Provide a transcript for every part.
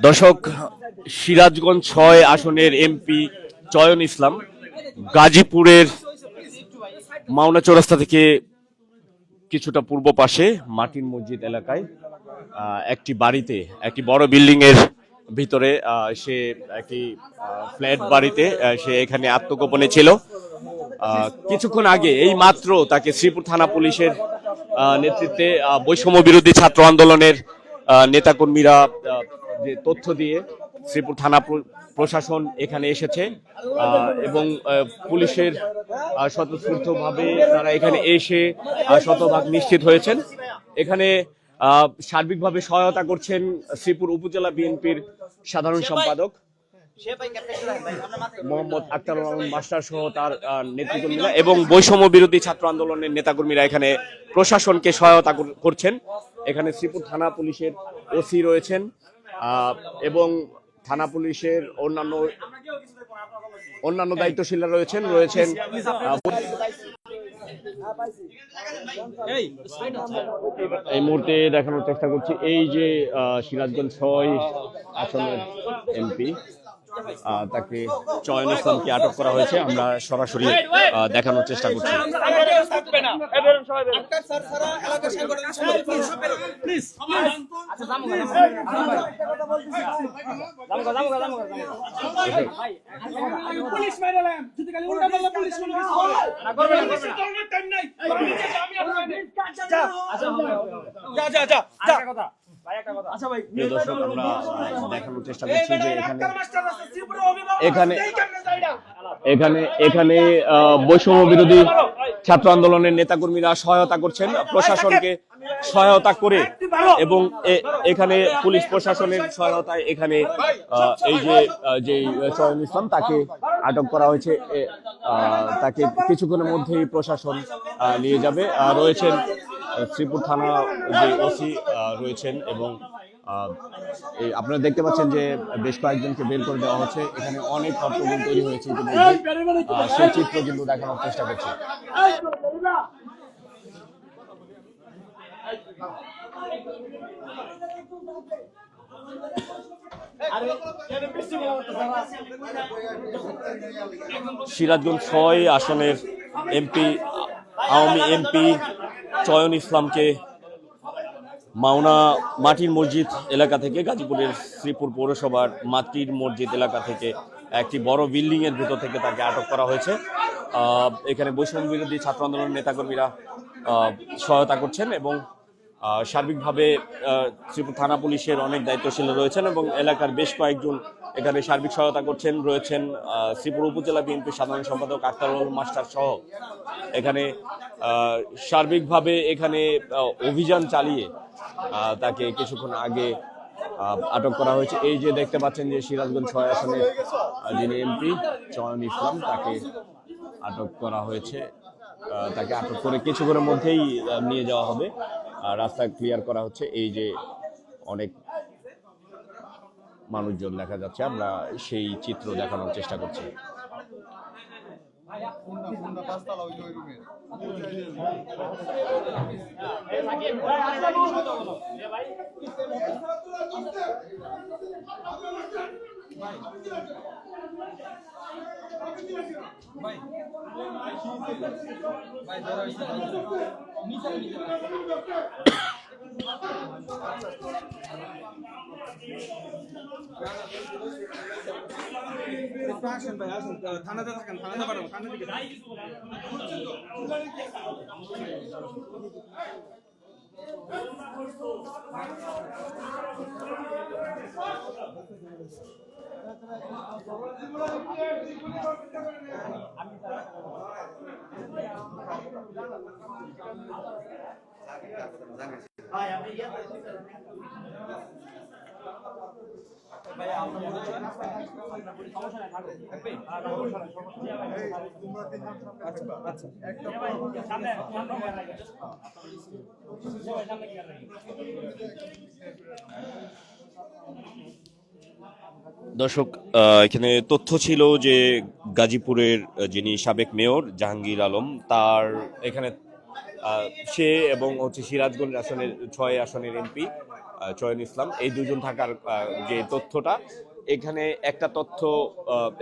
দর্শক, সিরাজগঞ্জ ৬ আসনের এমপি চয়ন ইসলাম গাজীপুরের মাওনা চৌরাস্তা থেকে কিছুটা পূর্ব পাশে মাটির মসজিদ এলাকায় একটি বড় বিল্ডিং এর ভিতরে সে একটি ফ্ল্যাট বাড়িতে সে এখানে আত্মগোপনে ছিল। কিছুক্ষণ আগে এই মাত্র তাকে শ্রীপুর থানা পুলিশের নেতৃত্বে বৈষম্য বিরোধী ছাত্র আন্দোলনের নেতাকর্মীরা যে তথ্য দিয়ে শ্রীপুর থানা প্রশাসন এখানে এসেছে এবং পুলিশের স্বতঃস্ফূর্তভাবে তারা এখানে এসে শতভাগ নিশ্চিত হয়েছেন। এখানে সার্বিকভাবে সহায়তা করছেন শ্রীপুর উপজেলা বিএনপির সাধারণ সম্পাদক মোহাম্মদ আক্তার মাস্টার সহ তার নেতৃত্বকর্মীরা এবং বৈষম্য বিরোধী ছাত্র আন্দোলনের নেতাকর্মীরা এখানে প্রশাসনকে সহায়তা করছেন। এখানে শ্রীপুর থানা পুলিশের ওসি রয়েছেন এবং থানা পুলিশের অন্যান্য দায়িত্বশীলরা রয়েছেন। এই মুহূর্তে দেখানোর চেষ্টা করছি এই যে সিরাজগঞ্জ ৬ আসনের এমপি তাকে চয়ন ইসলামকে আটক করা হয়েছে। আমরা সরাসরি দেখানোর চেষ্টা করছি। দর্শক, আমরা দেখানোর চেষ্টা করছি যে এখানে বৈষম্য বিরোধী ছাত্র আন্দোলনের নেতাকর্মীরা সহায়তা করছেন প্রশাসনকে সহায়তা করে এবং এখানে পুলিশ প্রশাসনের সহায়তায় এখানে এই যে চয়ন ইসলাম তাকে আটক করা হয়েছে। তাকে কিছুক্ষণের মধ্যেই প্রশাসন নিয়ে যাবে। রয়েছেন শ্রীপুর থানা যে ওসি রয়েছেন এবং আপনারা দেখতে পাচ্ছেন যে বেশ কয়েকজনকে বের করে দেওয়া হচ্ছে। এখানে অনেক হট্টগোল তৈরি হয়েছে, সেই চিত্র কিন্তু দেখানোর চেষ্টা করছি। সিরাজগঞ্জ ৬ আসনের আওয়ামী এমপি চয়ন ইসলামকে মাটির মসজিদ এলাকা থেকে, গাজীপুরের শ্রীপুর পৌরসভার মাটির মসজিদ এলাকা থেকে একটি বড় বিল্ডিং এর ভিতর থেকে তাকে আটক করা হয়েছে। এখানে বৈষম্য বিরোধী ছাত্র আন্দোলনের নেতাকর্মীরা সহায়তা করছেন এবং সার্বিকভাবে শ্রীপুর থানা পুলিশের অনেক দায়িত্বশীল রয়েছেন এবং এলাকার বেশ কয়েকজন এখানে সার্বিক সহায়তা রয়েছেন শ্রীপুর উপজেলা বিএনপির সাধারণ সম্পাদক আক্তার মাস্টার সহ। এখানে সার্বিকভাবে এখানে অভিযান চালিয়ে তাকে কিছুক্ষণ আগে আটক করা হয়েছে। এই যে দেখতে পাচ্ছেন যে সিরাজগঞ্জ ৬ আসনের যিনি এমপি চয়ন ইসলাম তাকে আটক করা হয়েছে। তাকে আটক করে কিছুক্ষণের মধ্যেই নিয়ে যাওয়া হবে, রাস্তা ক্লিয়ার করা হচ্ছে। এই যে অনেক মানুষজন দেখা যাচ্ছে, আমরা সেই চিত্র দেখানোর চেষ্টা করছি। থানাতে থাকেন, থানাতে পাঠাবো, থানা থেকে দর্শক, এখানে তথ্য ছিল যে গাজীপুরের যিনি সাবেক মেয়র জাহাঙ্গীর আলম তার এখানে সে এবং হচ্ছে সিরাজগঞ্জ আসনের ৬ আসনের এমপি চয়ন ইসলাম, এই দুজন থাকার যে তথ্যটা, এখানে একটা তথ্য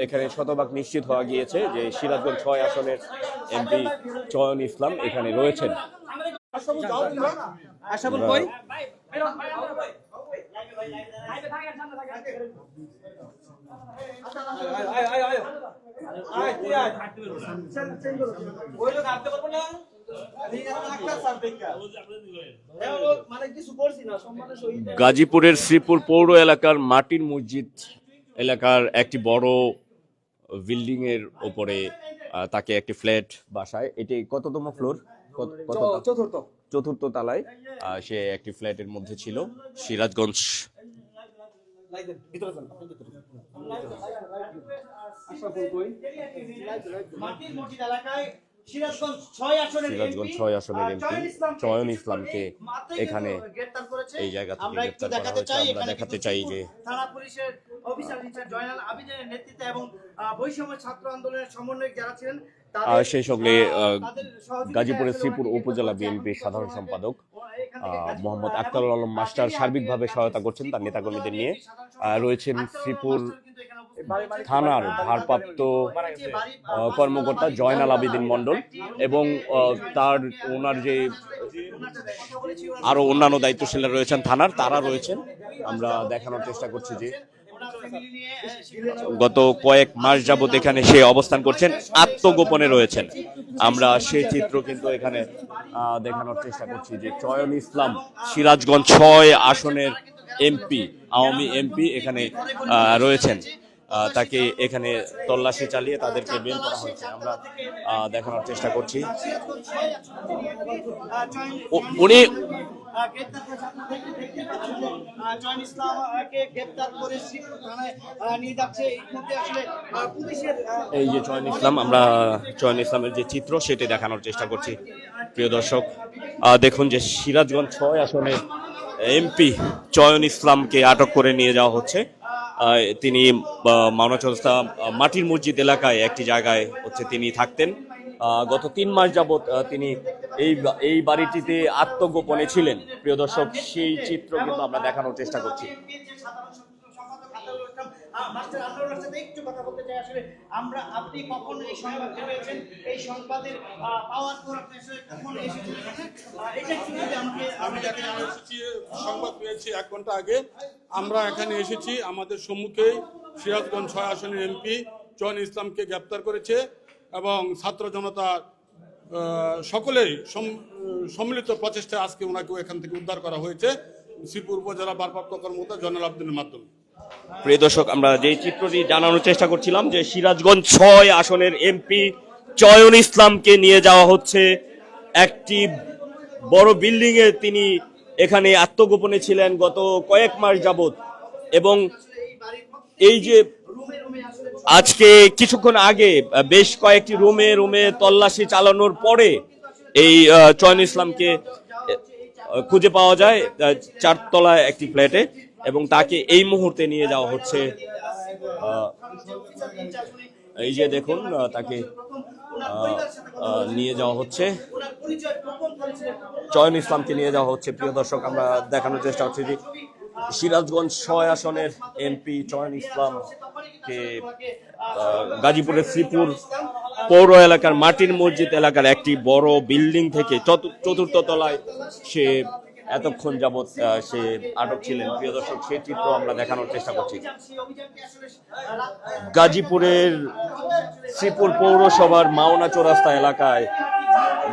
এখানে শতভাগ নিশ্চিত হওয়া গিয়েছে যে সিরাজগঞ্জ 6 আসনের এমপি চয়ন ইসলাম এখানে রয়েছেন। গাজীপুরের শ্রীপুর পৌর এলাকার মাটির মসজিদ এলাকার একটি বড় বিল্ডিং এর উপরে তাকে একটি ফ্ল্যাট বাসায়, এটি কততম ফ্লোর? চতুর্থ তলায় সে একটি ফ্ল্যাটের মধ্যে ছিল। সিরাজগঞ্জ সিরাজগঞ্জ 6 আসনের এমপি চয়ন ইসলামকে এখানে এই জায়গা থেকে গ্রেফতার করা হয়েছে। আমরা দেখাতে চাই যে থানা পুলিশের অফিসার ইনচার্জ জয়নাল আবেদিনের নেতৃত্বে এবং বৈষম্য ছাত্র আন্দোলনের সমন্বয়ক যারা ছিলেন, সেই সঙ্গে গাজীপুরের শ্রীপুর উপজেলা বিএনপির সাধারণ সম্পাদক মোহাম্মদ আক্তারুল আলম মাস্টার সার্বিকভাবে সহায়তা করছেন তার নেতাকর্মীদের নিয়ে। রয়েছেন শ্রীপুর থানার ভারপ্রাপ্ত কর্মকর্তা জয়নাল আবেদিন মণ্ডল এবং ওনার যে আরো অন্যান্য দায়িত্বশীলরা রয়েছেন থানার, তারা রয়েছেন। আমরা দেখানোর চেষ্টা করছি যে গত কয়েক মাস যাবত এখানে সে অবস্থান করছেন, আত্মগোপনে রয়েছেন। আমরা সেই চিত্র কিন্তু এখানে দেখানোর চেষ্টা করছি যে চয়ন ইসলাম সিরাজগঞ্জ 6 আসনের এমপি, আওয়ামী এমপি এখানে রয়েছেন। তাকে এখানে তল্লাশি চালিয়ে তাদেরকে বের করা হয়েছে। আমরা দেখানোর চেষ্টা করছি। উনি এই যে চয়ন ইসলাম, আমরা চয়ন ইসলামের যে চিত্র সেটি দেখানোর চেষ্টা করছি। প্রিয় দর্শক, দেখুন যে সিরাজগঞ্জ 6 আসনের এমপি চয়ন ইসলামকে আটক করে নিয়ে যাওয়া হচ্ছে। তিনি মাওনা চৌরাস্তা মাটির মসজিদ এলাকায় একটি জায়গায় তিনি থাকতেন। গত 3 মাস যাবত তিনি এই বাড়িটিতে আত্মগোপনে ছিলেন। প্রিয় দর্শক, সেই চিত্র কিন্তু আমরা দেখানোর চেষ্টা করছি। সংবাদ পেয়েছি 1 ঘন্টা আগে। আমরা এখানে এসেছি, আমাদের সম্মুখেই সিরাজগঞ্জ 6 আসনের এমপি চয়ন ইসলামকে গ্রেপ্তার করেছে এবং ছাত্র জনতা সকলেই সম্মিলিত প্রচেষ্টায় আজকে ওনাকেও এখান থেকে উদ্ধার করা হয়েছে শ্রীপুর উপজেলা ভারপ্রাপ্ত কর্মকর্তা জয়নাল আবেদিনের মাধ্যমে। প্রিয় দর্শক, আমরা যে চিত্রটি জানানোর চেষ্টা করছিলাম যে সিরাজগঞ্জ 6 আসনের এমপি চয়ন ইসলামকে নিয়ে যাওয়া হচ্ছে একটি বড় বিল্ডিং এ। তিনি এখানে আত্মগোপনে ছিলেন গত কয়েক মাস যাবত এবং এই যে আজকে কিছুক্ষণ আগে বেশ কয়েকটি রুমে তল্লাশি চালানোর পরে এই চয়ন ইসলামকে খুঁজে পাওয়া যায় 4 তলায় একটি ফ্ল্যাটে এবং তাকে এই মুহূর্তে নিয়ে যাওয়া হচ্ছে। এই যে দেখুন, তাকে নিয়ে যাওয়া হচ্ছে, চয়ন ইসলামকে নিয়ে যাওয়া হচ্ছে। প্রিয় দর্শক, আমরা দেখানোর চেষ্টা করছি যে সিরাজগঞ্জ 6 আসনের এমপি চয়ন ইসলামকে গাজীপুরের শ্রীপুর পৌর এলাকার মাটির মসজিদ এলাকার একটি বড় বিল্ডিং থেকে 4র্থ তলায় সে এতক্ষণ যাবৎ সে আটক ছিলেন। প্রিয় দর্শক, সেই চিত্র আমরা দেখানোর চেষ্টা করছি। গাজীপুরের শ্রীপুর পৌরসভার মাওনা চৌরাস্তা এলাকায়,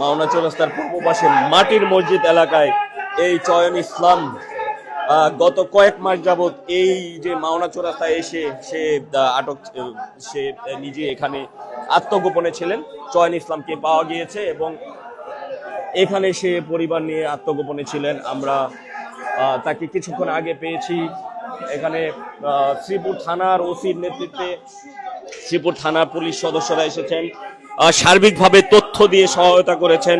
মাওনা চৌরাস্তার পূর্ব পাশে মাটির মসজিদ এলাকায় এই চয়ন ইসলাম গত কয়েক মাস যাবত এই যে মাওনা চৌরাস্তায় এসে সে নিজে এখানে আত্মগোপনে ছিলেন। চয়ন ইসলামকে পাওয়া গিয়েছে এবং এখানে সে পরিবার নিয়ে আত্মগোপনে ছিলেন। আমরা তাকে কিছুক্ষণ আগে পেয়েছি। এখানে শ্রীপুর থানার ওসির নেতৃত্বে শ্রীপুর থানার পুলিশ সদস্যরা এসেছেন, সার্বিকভাবে তথ্য দিয়ে সহায়তা করেছেন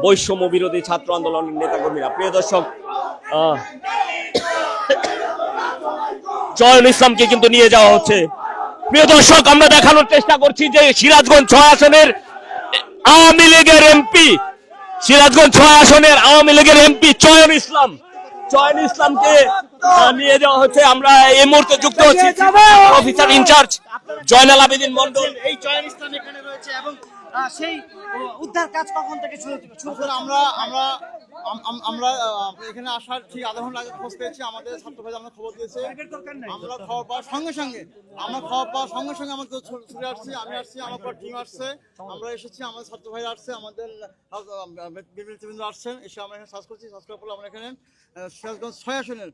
বৈষম্য বিরোধী ছাত্র আন্দোলনের নেতাকর্মীরা। প্রিয় দর্শক, চয়ন ইসলামকে কিন্তু নিয়ে যাওয়া হচ্ছে। প্রিয় দর্শক, আমরা দেখানোর চেষ্টা করছি যে সিরাজগঞ্জ 6 আসনের আওয়ামী লীগের এমপি, সিরাজগঞ্জ 6 আসনের আওয়ামী লীগের এমপি চয়ন চয়ন ইসলামকে নিয়ে যাওয়া হচ্ছে। আমরা এই মুহূর্তে যুক্ত হচ্ছি অফিসার ইনচার্জ জয়নাল আবেদিন মন্ডল। এই চয়ন ইসলাম এখানে রয়েছে এবং সেই উদ্ধার কাজ কখন থেকে শুরু আমরা আমরা আমরা এখানে আসার ঠিক আধা ঘন্টা আগে খোঁজ পেয়েছি। আমাদের ছাত্র ভাই আমরা খবর দিয়েছে। আমরা খবর পাওয়ার সঙ্গে সঙ্গে আমাদের ছুটে আসছি। আমি আসছি, আমার পর টিম আসছে, আমরা এসেছি, আমাদের ছাত্র ভাই আসছে, আমাদের বিভিন্ন আসছেন, এসে আমরা এখানে সার্চ করছি। সার্চ করার পর আমরা এখানে সিরাজগঞ্জ 6 আসনের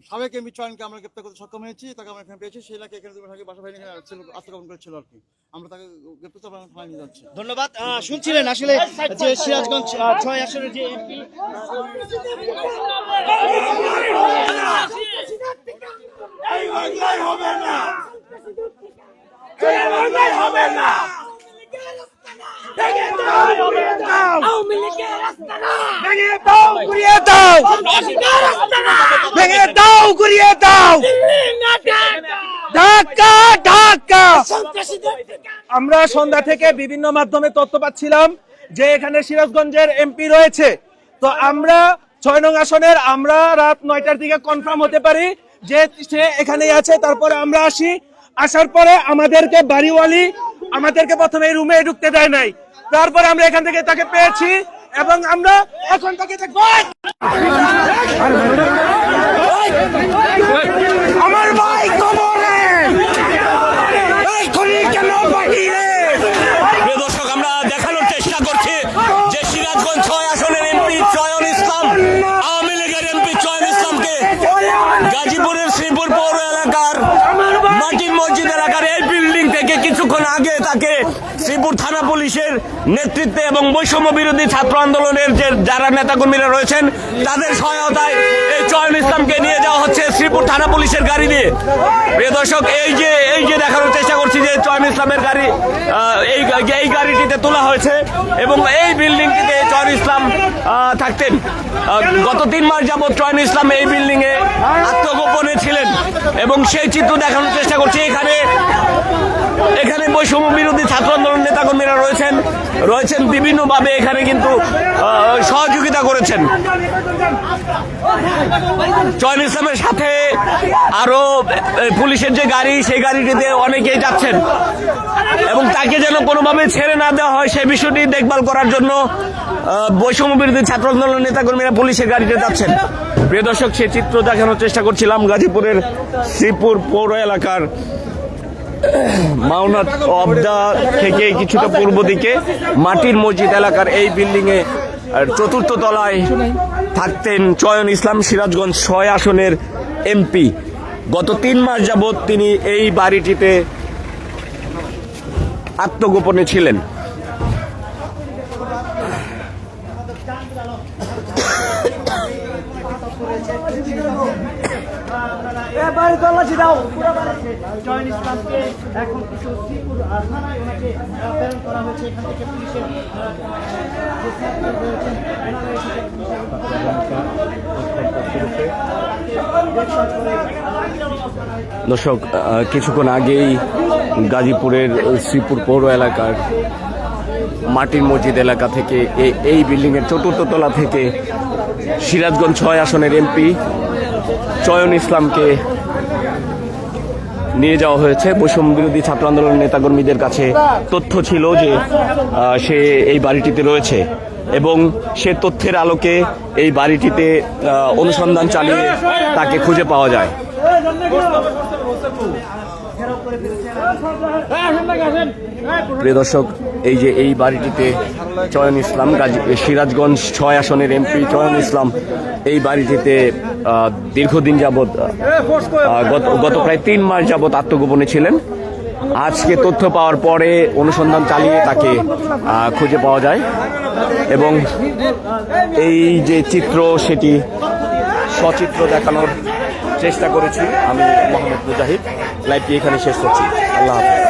সাবেক এমপি চয়নকে আমরা গ্রেপ্তার করতে সক্ষম হয়েছি। তাকে আমরা এখানে পেয়েছি। সেই এলাকায় এখানে 2 মাস আগে বাসা বাহিনী এখানে আত্মগোপন করেছিল আর কি। আমরা তাকে গ্রেপ্তার করে থানায় নিয়ে যাচ্ছি। ধন্যবাদ। শুনছিলেন আসলে যে সিরাজগঞ্জ 6 আসনের যে এমপি আমরা সন্ধ্যা থেকে বিভিন্ন মাধ্যমে তথ্য পাচ্ছিলাম যে এখানে সিরাজগঞ্জের এমপি রয়েছে। তো আমরা 6 নং আসনের আমরা রাত 9টার দিকে কনফার্ম হতে পারি যে সে এখানেই আছে। তারপরে আমরা আসার পরে আমাদেরকে বাড়িওয়ালি আমাদেরকে প্রথমে রুমে ঢুকতে দেয় নাই। তারপরে আমরা এখান থেকে তাকে পেয়েছি এবং আমরা এখন তাকে আমার ভাই কবরে প্রিয় দর্শক, আমরা দেখানোর চেষ্টা করছি যে সিরাজগঞ্জ 6 আসনের এমপি চয়ন ইসলাম, আওয়ামী লীগের এমপি চয়ন ইসলামকে গাজীপুরের শ্রীপুর পৌর এলাকার মাটির মসজিদ এলাকার এই বিল্ডিং থেকে কিছুক্ষণ আগে তাকে শ্রীপুর থানা পুলিশের নেতৃত্বে এবং বৈষম্য বিরোধী ছাত্র আন্দোলনের যে যারা নেতাকর্মীরা রয়েছেন তাদের সহায়তায় এই চয়ন ইসলামকে নিয়ে যাওয়া হচ্ছে শ্রীপুর থানা পুলিশের গাড়ি দিয়ে। প্রিয় দর্শক, এই যে দেখানোর চেষ্টা করছি যে চয়ন ইসলামের গাড়ি এই গাড়িটিতে তোলা হয়েছে এবং এই বিল্ডিংটিতে চয়ন ইসলাম থাকতেন। গত 3 মাস যাবৎ চয়ন ইসলাম এই বিল্ডিং এ আত্মগোপনে ছিলেন এবং সেই চিত্র দেখানোর চেষ্টা করছি। এখানে বৈষম্য বিরোধী ছাত্র আন্দোলন নেতাকর্মীরা রয়েছেন বিভিন্নভাবে এখানে কিন্তু সহযোগিতা করেছেন। চয়ন ইসলামের সাথে আরো পুলিশের যে গাড়ি, সেই গাড়িটিতে অনেকেই যাচ্ছেন এবং তাকে যেন কোনোভাবে ছেড়ে না দেওয়া হয় সেই বিষয়টি দেখভাল করার জন্য বৈষম্য বিরোধী ছাত্র আন্দোলন নেতাকর্মীরা পুলিশের গাড়িতে যাচ্ছেন। প্রিয় দর্শক, সে চিত্র দেখানোর চেষ্টা করছিলাম গাজীপুরের শ্রীপুর পৌর এলাকার মাওনা অবদা থেকে কিছুটা পূর্ব দিকে মাটির মসজিদ এলাকার এই বিল্ডিং এ 4র্থ তলায় থাকতেন চয়ন ইসলাম, সিরাজগঞ্জ 6 আসনের এমপি। গত 3 মাস যাবৎ তিনি এই বাড়িটিতে আত্মগোপনে ছিলেন। জয়ন ইসলামকে এখন কিছু শ্রীপুর থানায় ওনাকে প্রেরণ করা হয়েছে। এখান থেকে পুলিশের দর্শক, কিছুক্ষণ আগেই গাজীপুরের শ্রীপুর পৌর এলাকার মাটির মসজিদ এলাকা থেকে এই বিল্ডিং এর 4র্থ তলা থেকে সিরাজগঞ্জ 6 আসনের এমপি চয়ন ইসলামকে নিয়ে যাওয়া হয়েছে। বৈষম্য বিরোধী ছাত্র আন্দোলনের নেতাকর্মীদের কাছে তথ্য ছিল যে সে এই বাড়িটিতে রয়েছে এবং সে তথ্যের আলোকে এই বাড়িটিতে অনুসন্ধান চালিয়ে তাকে খুঁজে পাওয়া যায়। প্রিয় দর্শক, এই বাড়িটিতে চয়ন ইসলাম, সিরাজগঞ্জ 6 আসনের এমপি চয়ন ইসলাম এই বাড়িটিতে দীর্ঘদিন যাবৎ গত প্রায় 3 মাস যাবৎ আত্মগোপনে ছিলেন। আজকে তথ্য পাওয়ার পরে অনুসন্ধান চালিয়ে তাকে খুঁজে পাওয়া যায় এবং এই যে চিত্র সেটি সচিত্র দেখানোর চেষ্টা করেছি। আমি মোহাম্মদ মুজাহিদ, লাইভটি এখানে শেষ করছি। আল্লাহ হাফেজ।